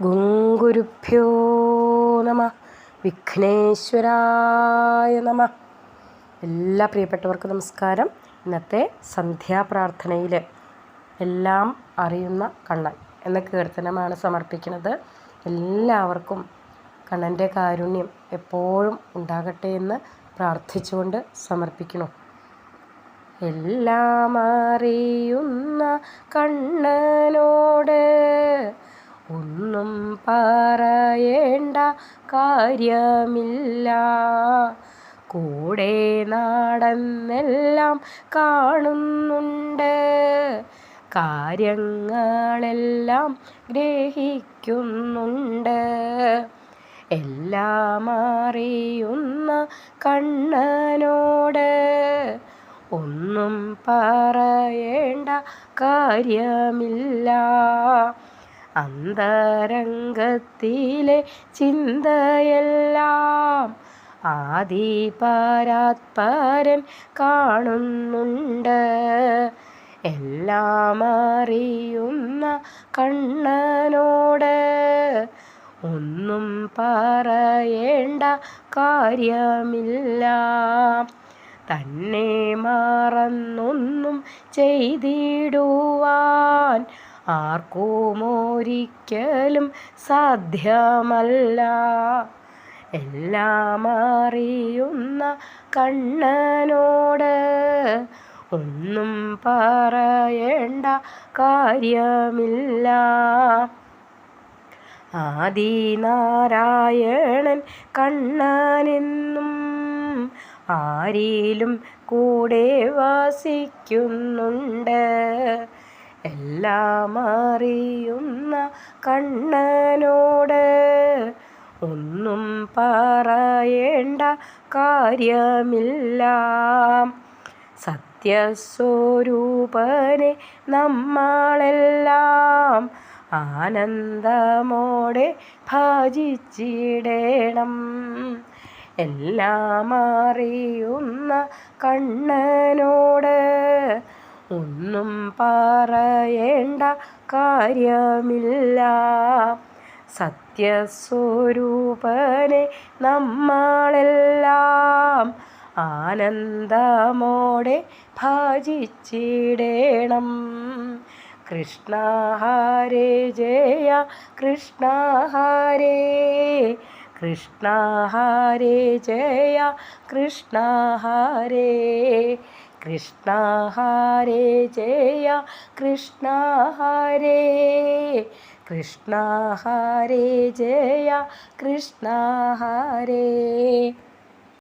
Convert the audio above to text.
ഗുരുഭ്യോ നമ. വിഘ്നേശ്വരായ നമ. എല്ലാ പ്രിയപ്പെട്ടവർക്കും നമസ്കാരം. ഇന്നത്തെ സന്ധ്യാപ്രാർത്ഥനയിൽ എല്ലാം അറിയുന്ന കണ്ണൻ എന്ന കീർത്തനമാണ് സമർപ്പിക്കുന്നത്. എല്ലാവർക്കും കണ്ണൻ്റെ കാരുണ്യം എപ്പോഴും ഉണ്ടാകട്ടെ എന്ന് പ്രാർത്ഥിച്ചുകൊണ്ട് സമർപ്പിക്കണം. എല്ലാം അറിയുന്ന കണ്ണനോട് ഒന്നും പറയേണ്ട കാര്യമില്ല. കൂടെ നടന്നെല്ലാം കാണുന്നുണ്ട്, കാര്യങ്ങളെല്ലാം ഗ്രഹിക്കുന്നുണ്ട്. എല്ലാം അറിയുന്ന കണ്ണനോട് ഒന്നും പറയേണ്ട കാര്യമില്ല. അന്തരംഗത്തിലെ ചിന്തയെല്ലാം ആദിപരാത്പരൻ കാണുന്നുണ്ട്. എല്ലാം അറിയുന്ന കണ്ണനോട് ഒന്നും പറയേണ്ട കാര്യമില്ല. തന്നെ മറന്നൊന്നും ചെയ്തിടുവാൻ ആർക്കും ഒരിക്കലും സാധ്യമല്ല. എല്ലാം അറിയുന്ന കണ്ണനോട് ഒന്നും പറയേണ്ട കാര്യമില്ല. ആദിനാരായണൻ കണ്ണനെന്നും ആരിലും കൂടെ വസിക്കുന്നുണ്ട്. എല്ലാം അറിയുന്ന കണ്ണനോട് ഒന്നും പറയേണ്ട കാര്യമില്ല. സത്യസ്വരൂപനെ നമ്മളെല്ലാം ആനന്ദമോടെ ഭജിച്ചിടണം. എല്ലാം അറിയുന്ന കണ്ണനോട് ഒന്നും പറയേണ്ട കാര്യമില്ല. സത്യസ്വരൂപനെ നമ്മളെല്ലാം ആനന്ദമോടെ ഭജിച്ചിടണം. കൃഷ്ണ ഹരേ ജയ കൃഷ്ണ ഹരേ, കൃഷ്ണ ഹരേ ജയ കൃഷ്ണ ഹരേ, കൃഷ്ണ ഹരേ ജയ കൃഷ്ണ ഹരേ, കൃഷ്ണ ഹരേ ജയ കൃഷ്ണ ഹരേ.